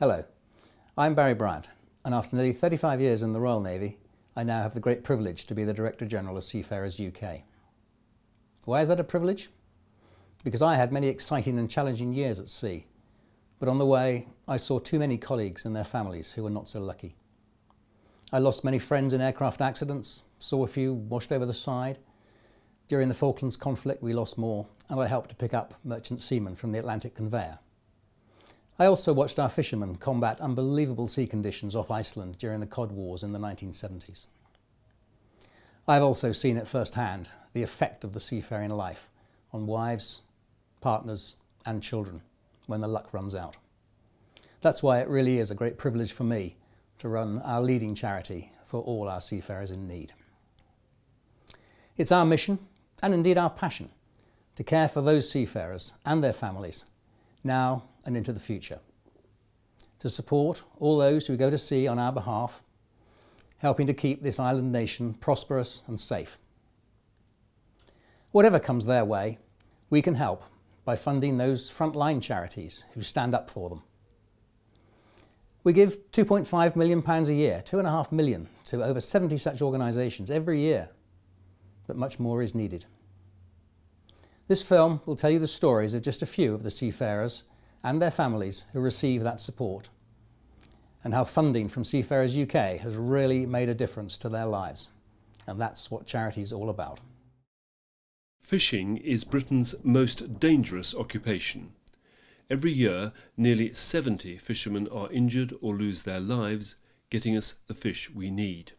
Hello, I'm Barry Bryant, and after nearly 35 years in the Royal Navy, I now have the great privilege to be the Director General of Seafarers UK. Why is that a privilege? Because I had many exciting and challenging years at sea, but on the way I saw too many colleagues and their families who were not so lucky. I lost many friends in aircraft accidents, saw a few washed over the side. During the Falklands conflict we lost more, and I helped to pick up merchant seamen from the Atlantic conveyor. I also watched our fishermen combat unbelievable sea conditions off Iceland during the Cod Wars in the 1970s. I've also seen at first hand the effect of the seafaring life on wives, partners and children when the luck runs out. That's why it really is a great privilege for me to run our leading charity for all our seafarers in need. It's our mission, and indeed our passion, to care for those seafarers and their families now and into the future, to support all those who go to sea on our behalf, helping to keep this island nation prosperous and safe. Whatever comes their way, we can help by funding those frontline charities who stand up for them. We give £2.5 million a year, £2.5 million to over 70 such organisations every year, but much more is needed. This film will tell you the stories of just a few of the seafarers and their families who receive that support, and how funding from Seafarers UK has really made a difference to their lives. And that's what charity is all about. Fishing is Britain's most dangerous occupation. Every year, nearly 70 fishermen are injured or lose their lives getting us the fish we need.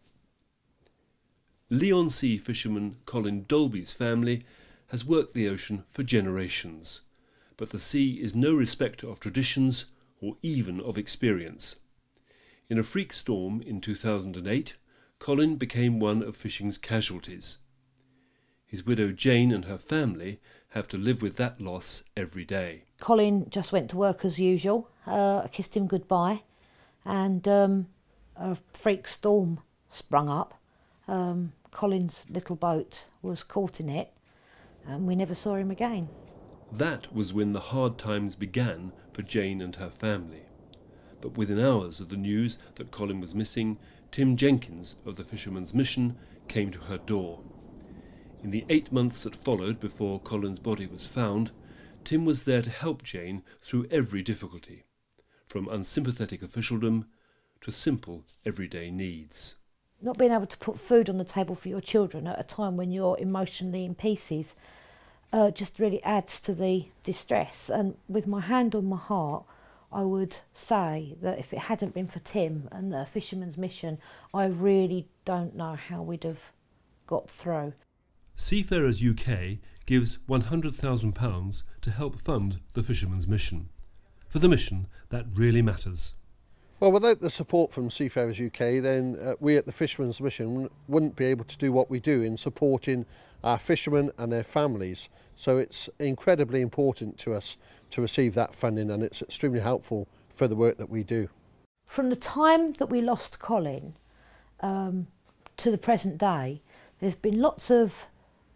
Leon Sea fisherman Colin Dolby's family has worked the ocean for generations, but the sea is no respecter of traditions or even of experience. In a freak storm in 2008, Colin became one of fishing's casualties. His widow Jane and her family have to live with that loss every day. Colin just went to work as usual. I kissed him goodbye, and a freak storm sprung up. Colin's little boat was caught in it, and we never saw him again. That was when the hard times began for Jane and her family. But within hours of the news that Colin was missing, Tim Jenkins of the Fisherman's Mission came to her door. In the 8 months that followed before Colin's body was found, Tim was there to help Jane through every difficulty, from unsympathetic officialdom to simple everyday needs. Not being able to put food on the table for your children at a time when you're emotionally in pieces just really adds to the distress. And with my hand on my heart, I would say that if it hadn't been for Tim and the Fisherman's Mission, I really don't know how we'd have got through. Seafarers UK gives £100,000 to help fund the Fisherman's Mission. For the mission, that really matters. Well, without the support from Seafarers UK, then we at the Fisherman's Mission wouldn't be able to do what we do in supporting our fishermen and their families. So it's incredibly important to us to receive that funding, and it's extremely helpful for the work that we do. From the time that we lost Colin to the present day, there's been lots of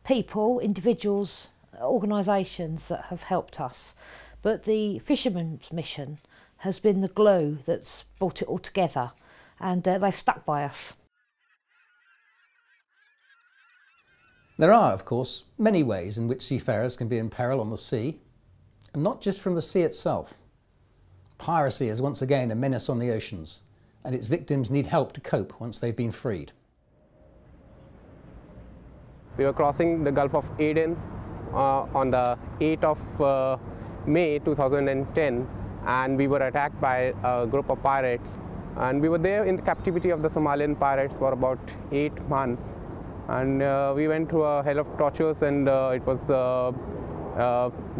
people, individuals, organisations that have helped us. But the Fisherman's Mission has been the glue that's brought it all together, and they've stuck by us. There are, of course, many ways in which seafarers can be in peril on the sea, and not just from the sea itself. Piracy is once again a menace on the oceans, and its victims need help to cope once they've been freed. We were crossing the Gulf of Aden on the 8th of May 2010, and we were attacked by a group of pirates. And we were there in the captivity of the Somalian pirates for about 8 months. And we went through a hell of tortures, and it was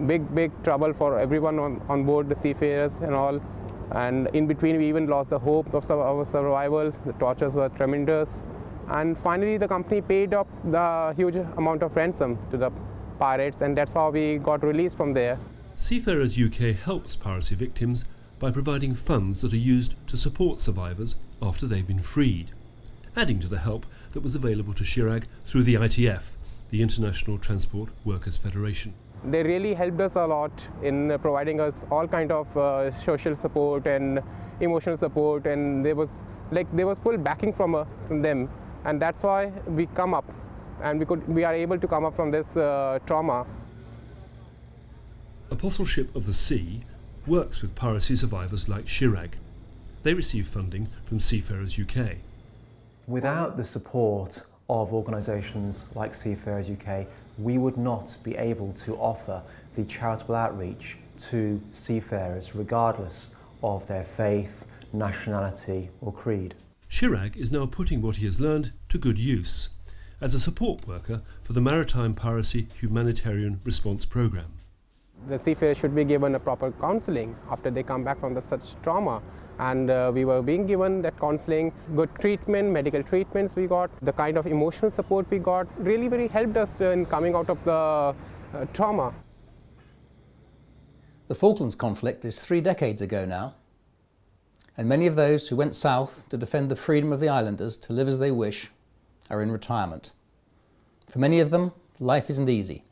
big trouble for everyone on board, the seafarers and all. And in between, we even lost the hope of our survivals. The tortures were tremendous. And finally, the company paid up the huge amount of ransom to the pirates, and that's how we got released from there. Seafarers UK helps piracy victims by providing funds that are used to support survivors after they've been freed, adding to the help that was available to Chirag through the ITF, the International Transport Workers Federation. They really helped us a lot in providing us all kind of social support and emotional support, and there was full backing from them, and that's why we come up, and we are able to come up from this trauma. Apostleship of the Sea works with piracy survivors like Shirag. They receive funding from Seafarers UK. Without the support of organisations like Seafarers UK, we would not be able to offer the charitable outreach to seafarers regardless of their faith, nationality or creed. Shirag is now putting what he has learned to good use as a support worker for the Maritime Piracy Humanitarian Response Programme. The seafarers should be given a proper counselling after they come back from such trauma, and we were being given that counselling, good treatment, medical treatments we got, the kind of emotional support we got really very helped us in coming out of the trauma. The Falklands conflict is 3 decades ago now, and many of those who went south to defend the freedom of the islanders to live as they wish are in retirement. For many of them, life isn't easy.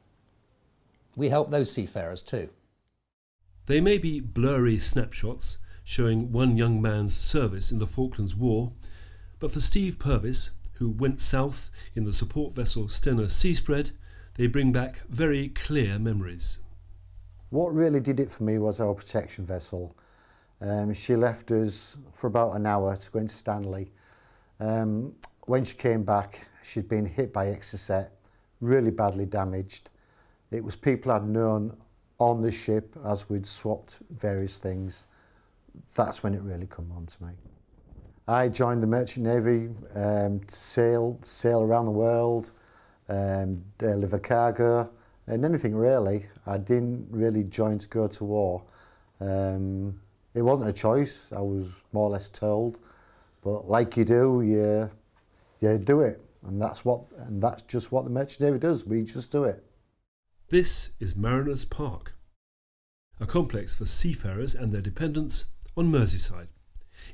We help those seafarers too. They may be blurry snapshots showing one young man's service in the Falklands War, but for Steve Purvis, who went south in the support vessel Stena Seaspread, they bring back very clear memories. What really did it for me was our protection vessel. She left us for about an hour to go into Stanley. When she came back, she'd been hit by Exocet, really badly damaged. It was people I'd known on the ship as we'd swapped various things. That's when it really come on to me. I joined the Merchant Navy to sail around the world, deliver cargo, and anything really. I didn't really join to go to war. It wasn't a choice, I was more or less told, but like you do, you do it, and that's just what the Merchant Navy does. We just do it. This is Mariners Park, a complex for seafarers and their dependents on Merseyside.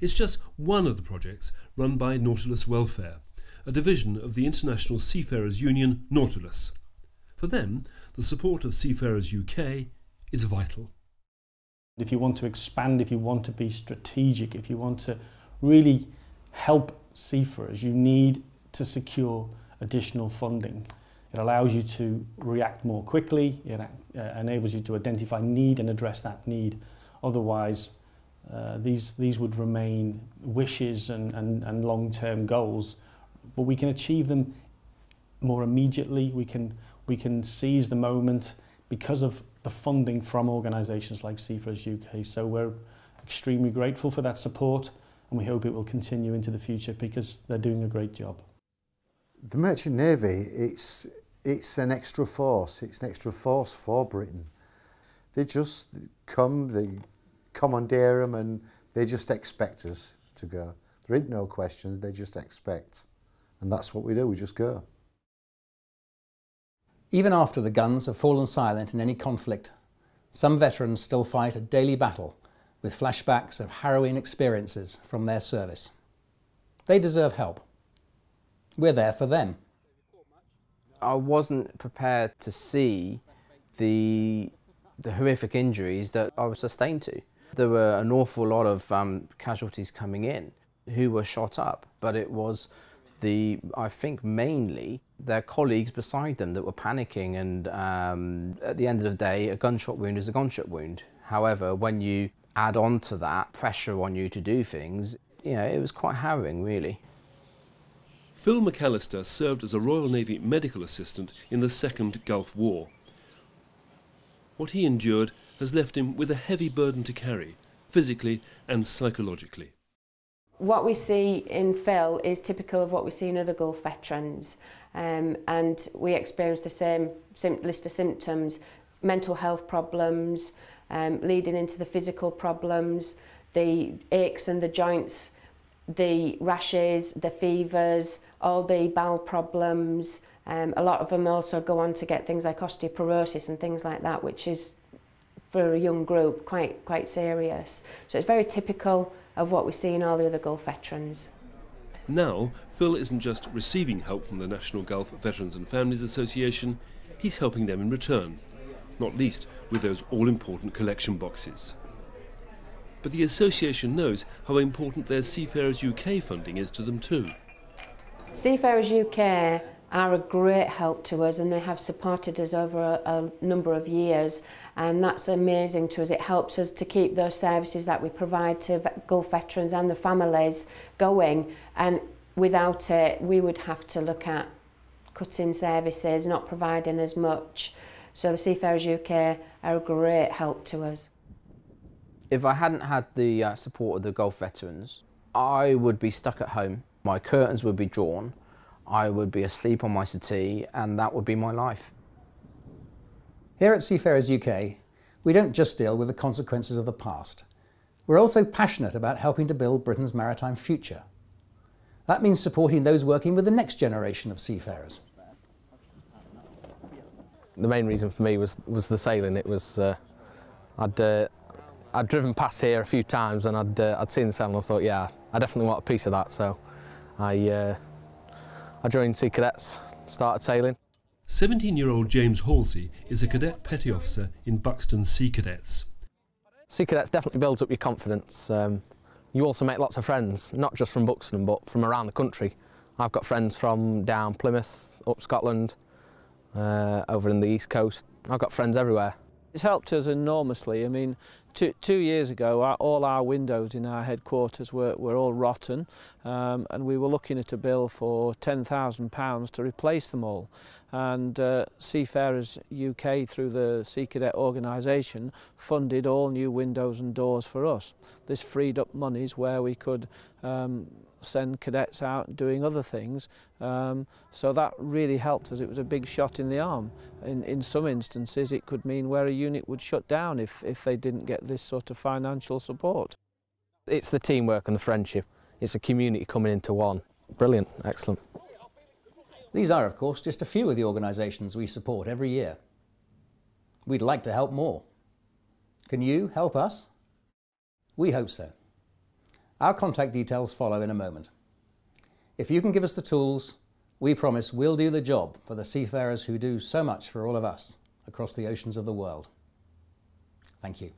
It's just one of the projects run by Nautilus Welfare, a division of the International Seafarers Union, Nautilus. For them, the support of Seafarers UK is vital. If you want to expand, if you want to be strategic, if you want to really help seafarers, you need to secure additional funding. It allows you to react more quickly, it enables you to identify need and address that need. Otherwise, these would remain wishes and long-term goals, but we can achieve them more immediately. We can seize the moment because of the funding from organisations like Seafarers UK. So we're extremely grateful for that support, and we hope it will continue into the future because they're doing a great job. The Merchant Navy, it's an extra force. It's an extra force for Britain. They just they commandeer them, and they just expect us to go. There ain't no questions, they just expect. And that's what we do, we just go. Even after the guns have fallen silent in any conflict, some veterans still fight a daily battle with flashbacks of harrowing experiences from their service. They deserve help. We're there for them. I wasn't prepared to see the horrific injuries that I was sustained to. There were an awful lot of casualties coming in who were shot up, but it was I think mainly their colleagues beside them that were panicking, and at the end of the day, a gunshot wound is a gunshot wound. However, when you add on to that pressure on you to do things, it was quite harrowing, really. Phil McAllister served as a Royal Navy medical assistant in the Second Gulf War. What he endured has left him with a heavy burden to carry, physically and psychologically. What we see in Phil is typical of what we see in other Gulf veterans, and we experience the same list of symptoms: mental health problems, leading into the physical problems, the aches and the joints, the rashes, the fevers, all the bowel problems. A lot of them also go on to get things like osteoporosis and things like that, which is, for a young group, quite serious. So it's very typical of what we see in all the other Gulf veterans. Now, Phil isn't just receiving help from the National Gulf Veterans and Families Association, he's helping them in return. not least with those all-important collection boxes. But the association knows how important their Seafarers UK funding is to them too. Seafarers UK are a great help to us, and they have supported us over a number of years, and that's amazing to us. It helps us to keep those services that we provide to Gulf veterans and the families going, and without it we would have to look at cutting services, not providing as much. So the Seafarers UK are a great help to us. If I hadn't had the support of the Gulf veterans, I would be stuck at home. My curtains would be drawn, I would be asleep on my settee, and that would be my life. Here at Seafarers UK, we don't just deal with the consequences of the past. We're also passionate about helping to build Britain's maritime future. That means supporting those working with the next generation of seafarers. The main reason for me was the sailing. It was I'd driven past here a few times, and I'd seen the sailing, and I thought, yeah, I definitely want a piece of that. So I joined Sea Cadets, started sailing. 17-year-old James Halsey is a cadet petty officer in Buxton Sea Cadets. Sea Cadets definitely builds up your confidence. You also make lots of friends, not just from Buxton, but from around the country. I've got friends from down Plymouth, up Scotland, over in the East Coast. I've got friends everywhere. It's helped us enormously. I mean, 2 years ago, all our windows in our headquarters were all rotten, and we were looking at a bill for £10,000 to replace them all. And Seafarers UK, through the Sea Cadet organisation, funded all new windows and doors for us. This freed up monies where we could send cadets out doing other things, so that really helped us. It was a big shot in the arm. In some instances it could mean where a unit would shut down if they didn't get this sort of financial support. It's the teamwork and the friendship. It's a community coming into one. Brilliant, excellent. These are, of course, just a few of the organisations we support every year. We'd like to help more. Can you help us? We hope so. Our contact details follow in a moment. If you can give us the tools, we promise we'll do the job for the seafarers who do so much for all of us across the oceans of the world. Thank you.